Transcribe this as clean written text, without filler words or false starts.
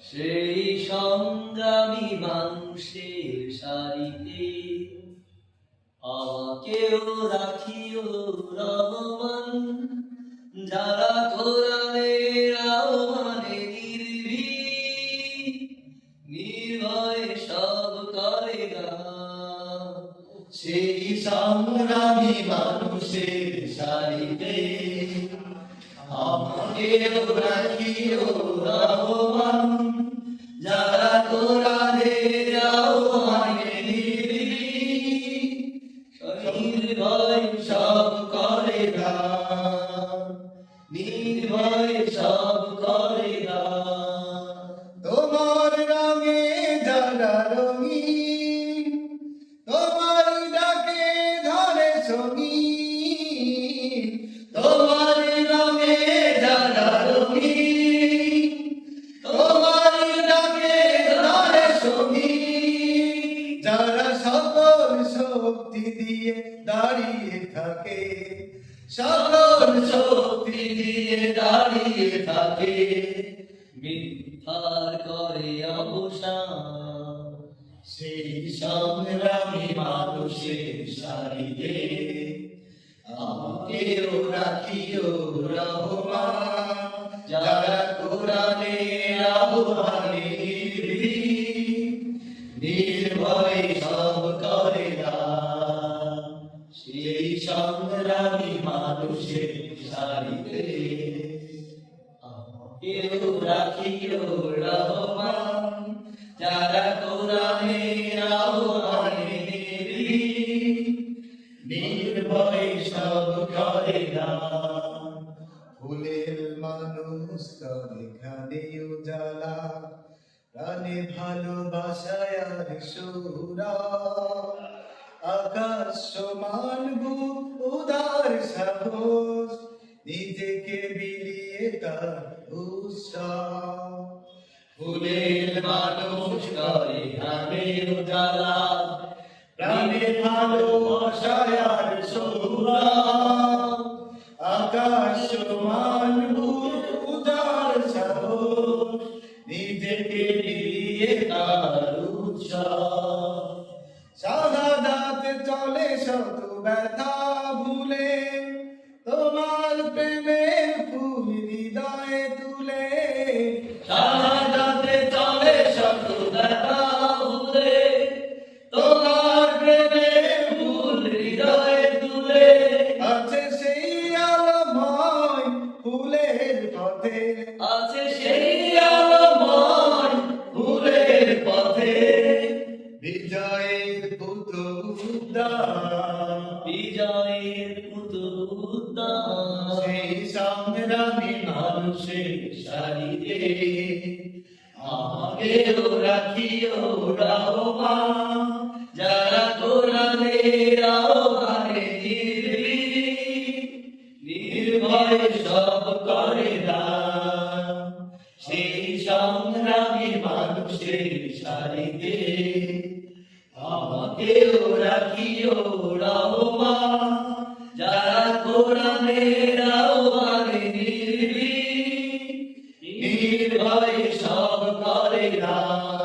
সেই সংগ্রামী মানুষের সারিতে আমাকেও রাখিও রহমান, যারা কোরআনের আহ্বানে নির্ভয়ে সব করে গান। সেই সংগ্রামী মানুষের সারিতে আমাকেও রাখিও রহমান, যারা কোরআনের আহ্বানে নির্ভয় সব করে গান, নির্ভয় সব করে গান। তোমার রঙে যারা রঙিন, তোমার ডাকে ধরে সঙ্গীন। তোমার রঙে যারা রঙিন, তোমার ডাকে ধরে সঙ্গীন। যারা সকল শক্তি দিয়ে দাঁড়িয়ে থাকে, সকল শক্তি দিয়ে দাঁড়িয়ে থাকে, মিথ্যার করে অবসান। সেই সংগ্রামী মানুষের সারিতে আমাকেও রাখিও রহমান, যারা কোরআনের আহ্বানে নির্ভয়ে সব করে গান। সেই সংগ্রামী মানুষের সারিতে আমাকেও রাখিও রহমান, যারা কোরআনের আহ্বানে নির্ভয়ে সব করে গান। ফুলের মানুষ তোর এখানে উজালা, প্রাণে ভালোবাসায় আর সুরা। আকাশ সমান বুক উদার সাহস, নিজেকে বিলিয়ে তার উৎসাহ। ফুলের মানুষ করে প্রাণে উজালা, প্রাণে ভালোবাসায় আর সুরা। আকাশ সমান বুক উদার সাহস, নিজেকে বিলিয়ে তার উৎসাহ। শাহাদাত চলে শত ব্যথা ভুলে, তোমার প্রেমের ফুল হৃদয়ে তুলে। শাহাদাতে চলে শত ব্যথা ভুলে, তোমার প্রেমের ফুল হৃদয়ে তুলে। আছে সেই আলোময় ফুলের পথে, আছে সেই আলোময় ফুলের পথে, বিজয়ের পুতুদ্দান, বিজয়ের পুতুদ্দান। সেই সংগ্রামী মানুষের সারিতে আমাকেও রাখিও রহমান, যারা কোরআনের আহ্বানে নির্ভয়ে সব করে গান। সেই সংগ্রামী মানুষের সারিতে আমাকেও রাখিও রহমান, যারা কোরআনের আহ্বানে নির্ভয়ে সব করে গান।